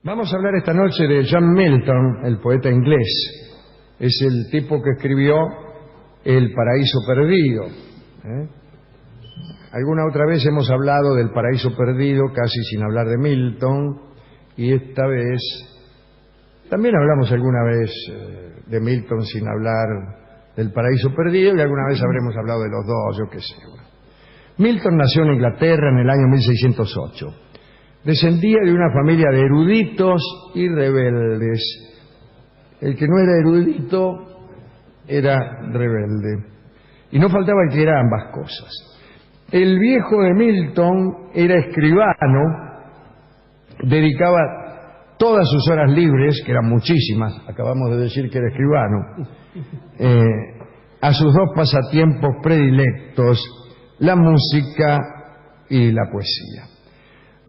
Vamos a hablar esta noche de John Milton, el poeta inglés. Es el tipo que escribió El Paraíso Perdido. Alguna otra vez hemos hablado del Paraíso Perdido, casi sin hablar de Milton, y esta vez también hablamos alguna vez de Milton sin hablar del Paraíso Perdido, y alguna vez habremos hablado de los dos, yo qué sé. Milton nació en Inglaterra en el año 1608. Descendía de una familia de eruditos y rebeldes. El que no era erudito era rebelde. Y no faltaba el que era ambas cosas. El viejo de Milton era escribano, dedicaba todas sus horas libres, que eran muchísimas, acabamos de decir que era escribano, a sus dos pasatiempos predilectos, la música y la poesía.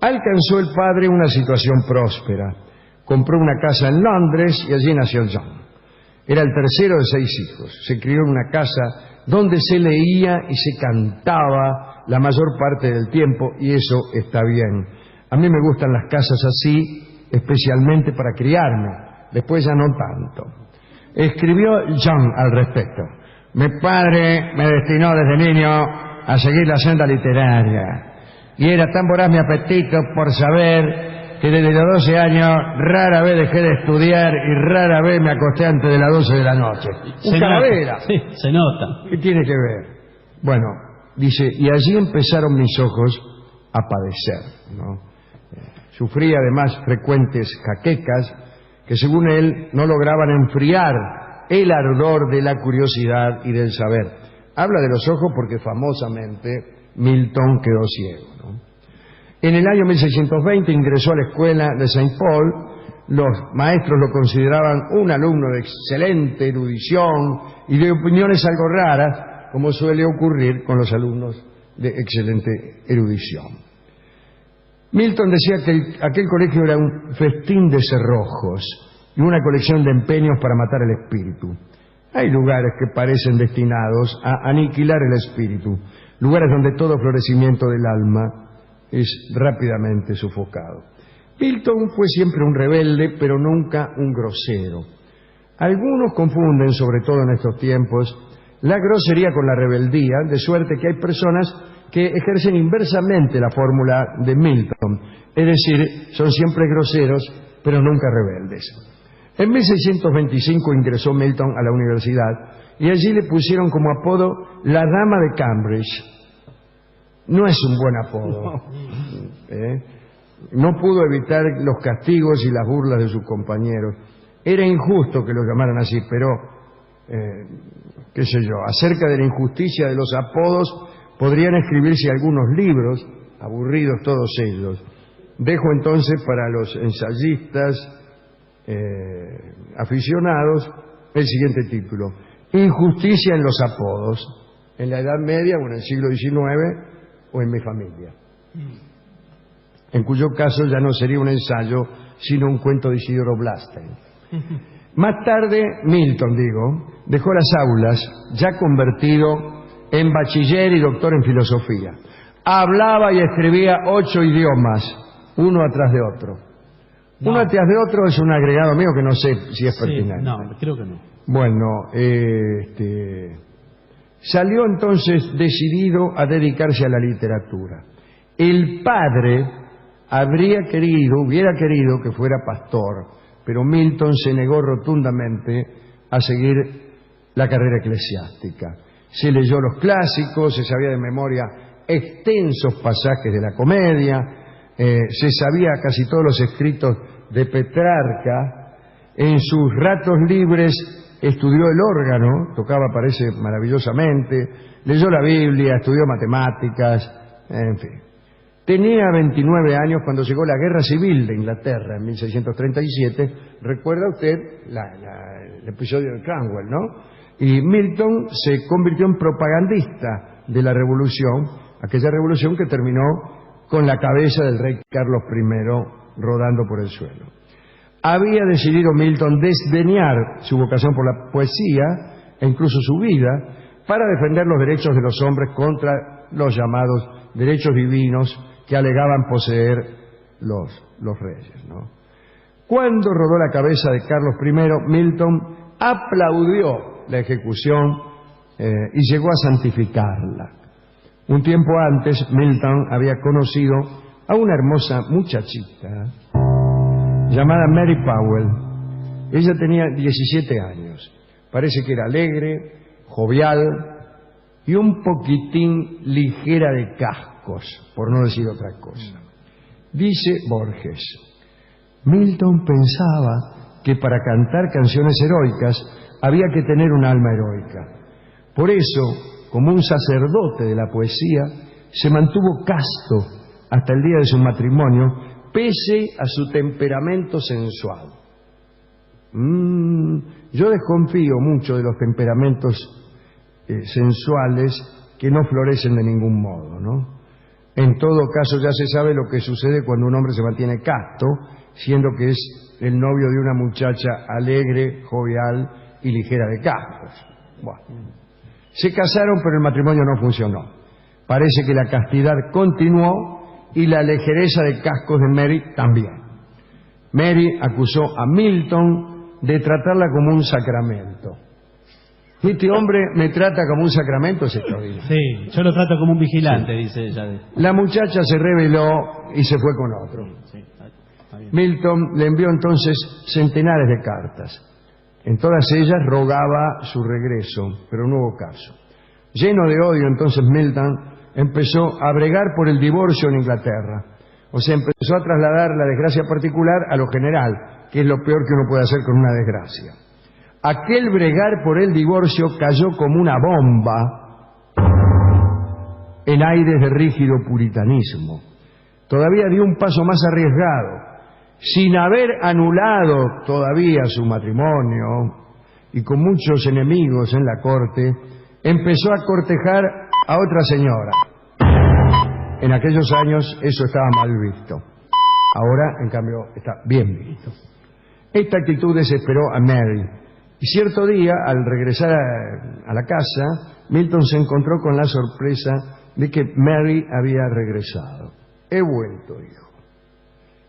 Alcanzó el padre una situación próspera. Compró una casa en Londres y allí nació John. Era el tercero de 6 hijos. Se crió en una casa donde se leía y se cantaba la mayor parte del tiempo, y eso está bien. A mí me gustan las casas así, especialmente para criarme. Después ya no tanto. Escribió John al respecto. Mi padre me destinó desde niño a seguir la senda literaria. Y era tan voraz mi apetito por saber que desde los 12 años rara vez dejé de estudiar y rara vez me acosté antes de las 12 de la noche. Un calavera. Sí, se nota. ¿Qué tiene que ver? Bueno, dice, y allí empezaron mis ojos a padecer, ¿no? Sufría además frecuentes jaquecas que, según él, no lograban enfriar el ardor de la curiosidad y del saber. Habla de los ojos porque famosamente Milton quedó ciego, ¿no? En el año 1620 ingresó a la escuela de Saint Paul. Los maestros lo consideraban un alumno de excelente erudición y de opiniones algo raras, como suele ocurrir con los alumnos de excelente erudición. Milton decía que aquel colegio era un festín de cerrojos y una colección de empeños para matar el espíritu. Hay lugares que parecen destinados a aniquilar el espíritu, lugares donde todo florecimiento del alma es rápidamente sofocado. Milton fue siempre un rebelde, pero nunca un grosero. Algunos confunden, sobre todo en estos tiempos, la grosería con la rebeldía, de suerte que hay personas que ejercen inversamente la fórmula de Milton, es decir, son siempre groseros, pero nunca rebeldes. En 1625 ingresó Milton a la universidad y allí le pusieron como apodo la Dama de Cambridge. No es un buen apodo. No pudo evitar los castigos y las burlas de sus compañeros. Era injusto que lo llamaran así, pero, qué sé yo, acerca de la injusticia de los apodos podrían escribirse algunos libros, aburridos todos ellos. Dejo entonces para los ensayistas aficionados el siguiente título: Injusticia en los apodos, en la Edad Media o en el siglo XIX o en mi familia. En cuyo caso ya no sería un ensayo, sino un cuento de Isidoro Blastein. Más tarde, Milton, dejó las aulas, ya convertido en bachiller y doctor en filosofía. Hablaba y escribía 8 idiomas, uno atrás de otro. No. Uno atrás de otro es un agregado mío que no sé si es pertinente. No, creo que no. Bueno, salió entonces decidido a dedicarse a la literatura. El padre hubiera querido que fuera pastor, pero Milton se negó rotundamente a seguir la carrera eclesiástica. Se leyó los clásicos, se sabía de memoria extensos pasajes de la comedia, se sabía casi todos los escritos de Petrarca. En sus ratos libres estudió el órgano, tocaba, parece, maravillosamente, leyó la Biblia, estudió matemáticas, en fin. Tenía 29 años cuando llegó la Guerra Civil de Inglaterra en 1637. ¿Recuerda usted el episodio de Cromwell, no? Y Milton se convirtió en propagandista de la revolución, aquella revolución que terminó con la cabeza del rey Carlos I rodando por el suelo. Había decidido Milton desdeñar su vocación por la poesía e incluso su vida para defender los derechos de los hombres contra los llamados derechos divinos que alegaban poseer los reyes, ¿no? Cuando rodó la cabeza de Carlos I, Milton aplaudió la ejecución y llegó a santificarla. Un tiempo antes, Milton había conocido a una hermosa muchachita llamada Mary Powell. Ella tenía 17 años. Parece que era alegre, jovial y un poquitín ligera de cascos, por no decir otra cosa. Dice Borges: Milton pensaba que para cantar canciones heroicas había que tener un alma heroica. Por eso, como un sacerdote de la poesía, se mantuvo casto hasta el día de su matrimonio, pese a su temperamento sensual. Yo desconfío mucho de los temperamentos sensuales que no florecen de ningún modo, ¿no? En todo caso, ya se sabe lo que sucede cuando un hombre se mantiene casto, siendo que es el novio de una muchacha alegre, jovial y ligera de cascos. Bueno, se casaron, pero el matrimonio no funcionó. Parece que la castidad continuó y la ligereza de cascos de Mary también. Mary acusó a Milton de tratarla como un sacramento. Este hombre me trata como un sacramento, es extraordinario. Sí, yo lo trato como un vigilante, dice ella. La muchacha se rebeló y se fue con otro. Sí, está bien. Milton le envió entonces centenares de cartas. En todas ellas rogaba su regreso, pero no hubo caso. Lleno de odio, entonces Milton empezó a bregar por el divorcio en Inglaterra. O sea, empezó a trasladar la desgracia particular a lo general, que es lo peor que uno puede hacer con una desgracia. Aquel bregar por el divorcio cayó como una bomba en aires de rígido puritanismo. Todavía dio un paso más arriesgado. Sin haber anulado todavía su matrimonio y con muchos enemigos en la corte, empezó a cortejar a otra señora. En aquellos años eso estaba mal visto. Ahora, en cambio, está bien visto. Esta actitud desesperó a Mary. Y cierto día, al regresar a la casa, Milton se encontró con la sorpresa de que Mary había regresado. He vuelto, dijo.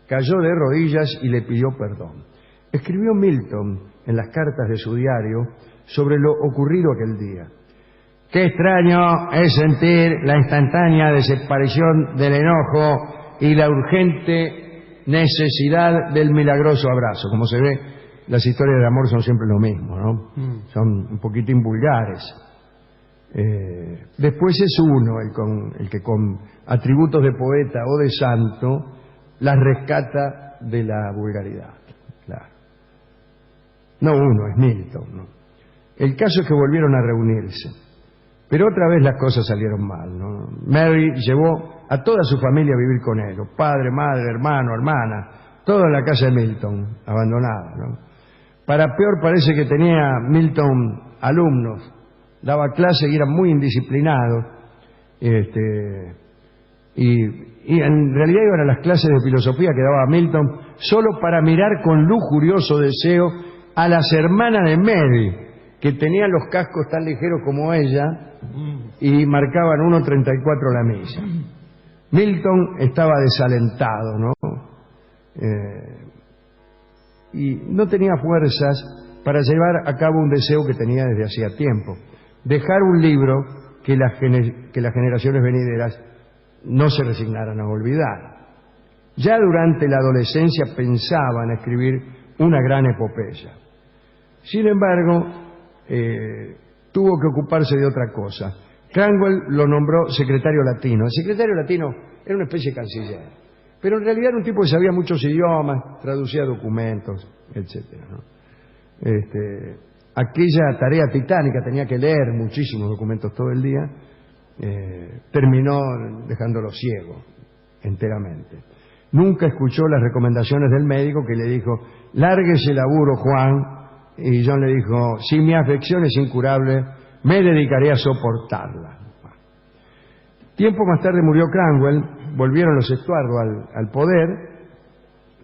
Cayó de rodillas y le pidió perdón. Escribió Milton en las cartas de su diario sobre lo ocurrido aquel día. Qué extraño es sentir la instantánea desaparición del enojo y la urgente necesidad del milagroso abrazo. Como se ve, las historias de amor son siempre lo mismo, ¿no? Son un poquitín vulgares. Después es uno el que con atributos de poeta o de santo las rescata de la vulgaridad. Claro. No uno, es Milton, ¿no? El caso es que volvieron a reunirse. Pero otra vez las cosas salieron mal, ¿no? Mary llevó a toda su familia a vivir con él, padre, madre, hermano, hermana, todo en la casa de Milton, abandonada, ¿no? Para peor parece que tenía Milton alumnos, daba clase y eran muy indisciplinados, y en realidad iban a las clases de filosofía que daba Milton solo para mirar con lujurioso deseo a las hermanas de Mary, que tenían los cascos tan ligeros como ella y marcaban 1.34 la milla. Milton estaba desalentado, ¿no? Y no tenía fuerzas para llevar a cabo un deseo que tenía desde hacía tiempo: dejar un libro que las generaciones venideras no se resignaran a olvidar. Ya durante la adolescencia pensaba en escribir una gran epopeya. Sin embargo, tuvo que ocuparse de otra cosa. Cranwell lo nombró secretario latino. El secretario latino era una especie de canciller, pero en realidad era un tipo que sabía muchos idiomas, traducía documentos, etcétera, ¿no? Aquella tarea titánica, tenía que leer muchísimos documentos todo el día, terminó dejándolo ciego enteramente. Nunca escuchó las recomendaciones del médico, que le dijo: lárguese el laburo, Juan. Y John le dijo: si mi afección es incurable, me dedicaré a soportarla. Tiempo más tarde murió Cranwell, volvieron los Estuardo al poder,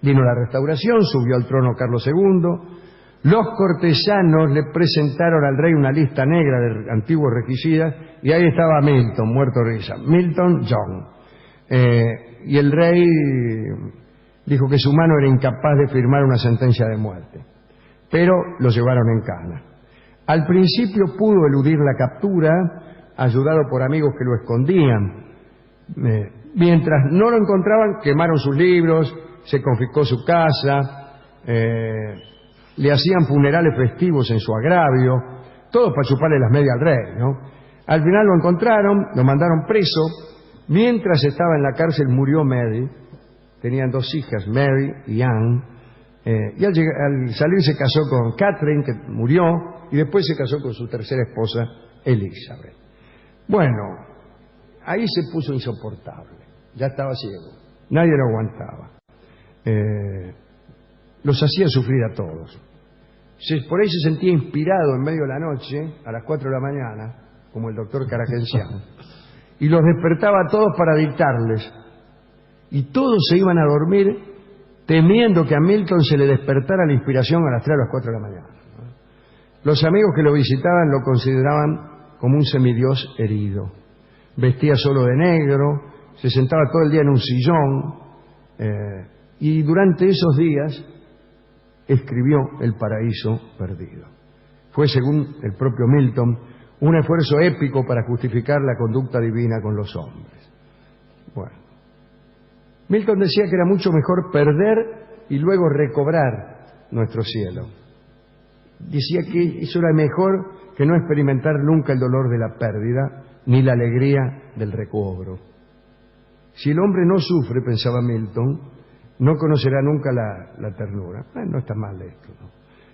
vino la Restauración, subió al trono Carlos II, los cortesanos le presentaron al rey una lista negra de antiguos regicidas, y ahí estaba Milton, muerto de risa. Milton John. Y el rey Dijo que su mano era incapaz de firmar una sentencia de muerte, pero lo llevaron en cana. Al principio pudo eludir la captura, ayudado por amigos que lo escondían. Mientras no lo encontraban, quemaron sus libros, se confiscó su casa, le hacían funerales festivos en su agravio, todo para chuparle las medias al rey, ¿no? Al final lo encontraron, lo mandaron preso. Mientras estaba en la cárcel murió Mary. Tenían 2 hijas, Mary y Anne. Y al salir se casó con Catherine, que murió, y después se casó con su tercera esposa, Elizabeth. Bueno, ahí se puso insoportable. Ya estaba ciego. Nadie lo aguantaba. Los hacía sufrir a todos. Por ahí se sentía inspirado en medio de la noche, a las 4 de la mañana, como el doctor Caragenciano, y los despertaba a todos para dictarles. Y todos se iban a dormir temiendo que a Milton se le despertara la inspiración a las 3 o las 4 de la mañana. Los amigos que lo visitaban lo consideraban como un semidios herido. Vestía solo de negro, se sentaba todo el día en un sillón, y durante esos días escribió El paraíso perdido. Fue, según el propio Milton, un esfuerzo épico para justificar la conducta divina con los hombres. Bueno, Milton decía que era mucho mejor perder y luego recobrar nuestro cielo. Decía que eso era mejor que no experimentar nunca el dolor de la pérdida ni la alegría del recobro. Si el hombre no sufre, pensaba Milton, no conocerá nunca la ternura. No está mal esto, ¿no?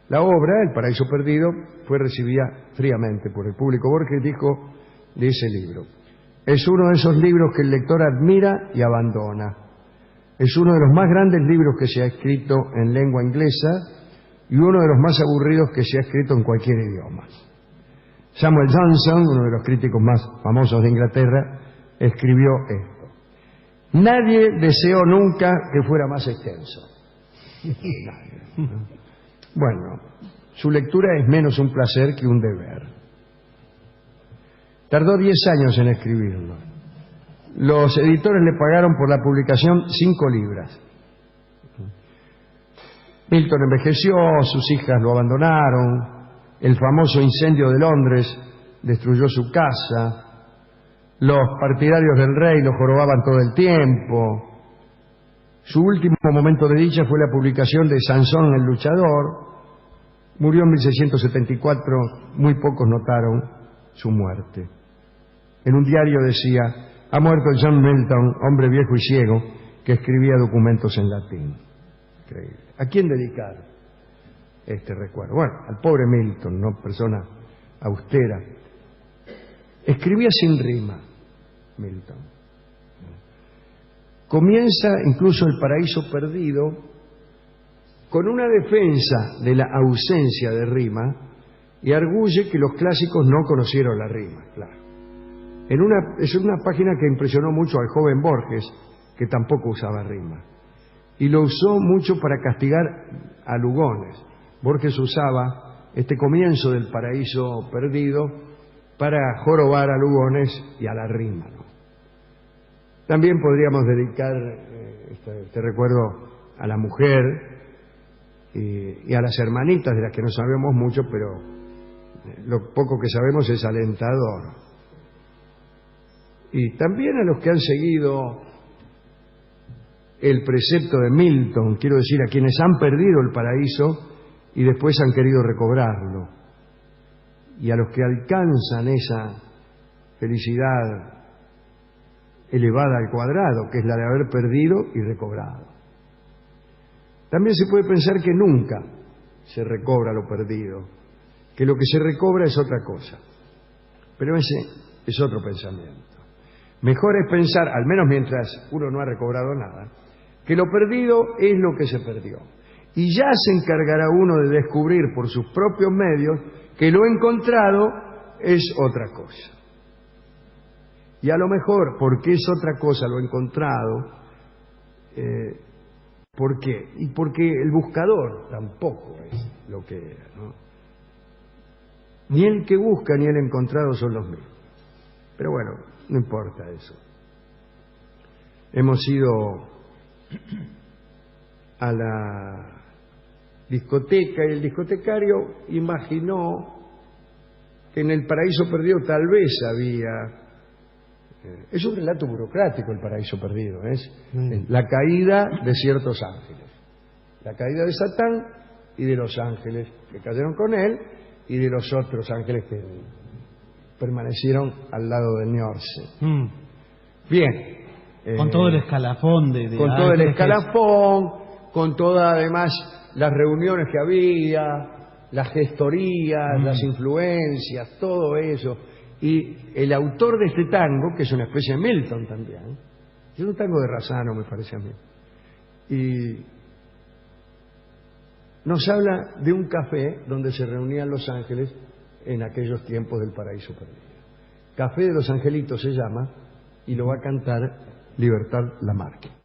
La obra, El paraíso perdido, fue recibida fríamente por el público. Borges dijo de ese libro: es uno de esos libros que el lector admira y abandona. Es uno de los más grandes libros que se ha escrito en lengua inglesa y uno de los más aburridos que se ha escrito en cualquier idioma. Samuel Johnson, uno de los críticos más famosos de Inglaterra, escribió esto: nadie deseó nunca que fuera más extenso. Nadie, ¿no? Bueno, su lectura es menos un placer que un deber. Tardó 10 años en escribirlo. Los editores le pagaron por la publicación 5 libras. Milton envejeció, sus hijas lo abandonaron, el famoso incendio de Londres destruyó su casa, los partidarios del rey lo jorobaban todo el tiempo. Su último momento de dicha fue la publicación de Sansón el luchador. Murió en 1674, muy pocos notaron su muerte. En un diario decía: ha muerto John Milton, hombre viejo y ciego, que escribía documentos en latín. Increíble. ¿A quién dedicar este recuerdo? Bueno, al pobre Milton, ¿no? Persona austera. Escribía sin rima, Milton. Comienza incluso El paraíso perdido con una defensa de la ausencia de rima y arguye que los clásicos no conocieron la rima, claro. Es una página que impresionó mucho al joven Borges, que tampoco usaba rima, y lo usó mucho para castigar a Lugones. Borges usaba este comienzo del paraíso perdido para jorobar a Lugones y a la rima, ¿no? También podríamos dedicar este recuerdo a la mujer y a las hermanitas, de las que no sabemos mucho, pero lo poco que sabemos es alentador. Y también a los que han seguido el precepto de Milton, quiero decir, a quienes han perdido el paraíso y después han querido recobrarlo, y a los que alcanzan esa felicidad elevada al cuadrado, que es la de haber perdido y recobrado. También se puede pensar que nunca se recobra lo perdido, que lo que se recobra es otra cosa, pero ese es otro pensamiento. Mejor es pensar, al menos mientras uno no ha recobrado nada, que lo perdido es lo que se perdió. Y ya se encargará uno de descubrir por sus propios medios que lo encontrado es otra cosa. Y a lo mejor, porque es otra cosa lo encontrado, ¿por qué? Y porque el buscador tampoco es lo que era, ¿no? Ni el que busca ni el encontrado son los mismos. Pero bueno, no importa eso. Hemos sido a la discoteca y el discotecario imaginó que en el paraíso perdido tal vez había... es un relato burocrático el paraíso perdido, es la caída de ciertos ángeles. La caída de Satán y de los ángeles que cayeron con él y de los otros ángeles que permanecieron al lado de Niorse. Bien. Con todo el escalafón de con todo el ángeles escalafón, con todas además las reuniones que había, las gestorías, las influencias, todo eso. Y el autor de este tango, que es una especie de Milton también, es un tango de Razzano, me parece a mí, y nos habla de un café donde se reunían los ángeles en aquellos tiempos del paraíso perdido. Café de los Angelitos se llama, y lo va a cantar Libertad Lamarque.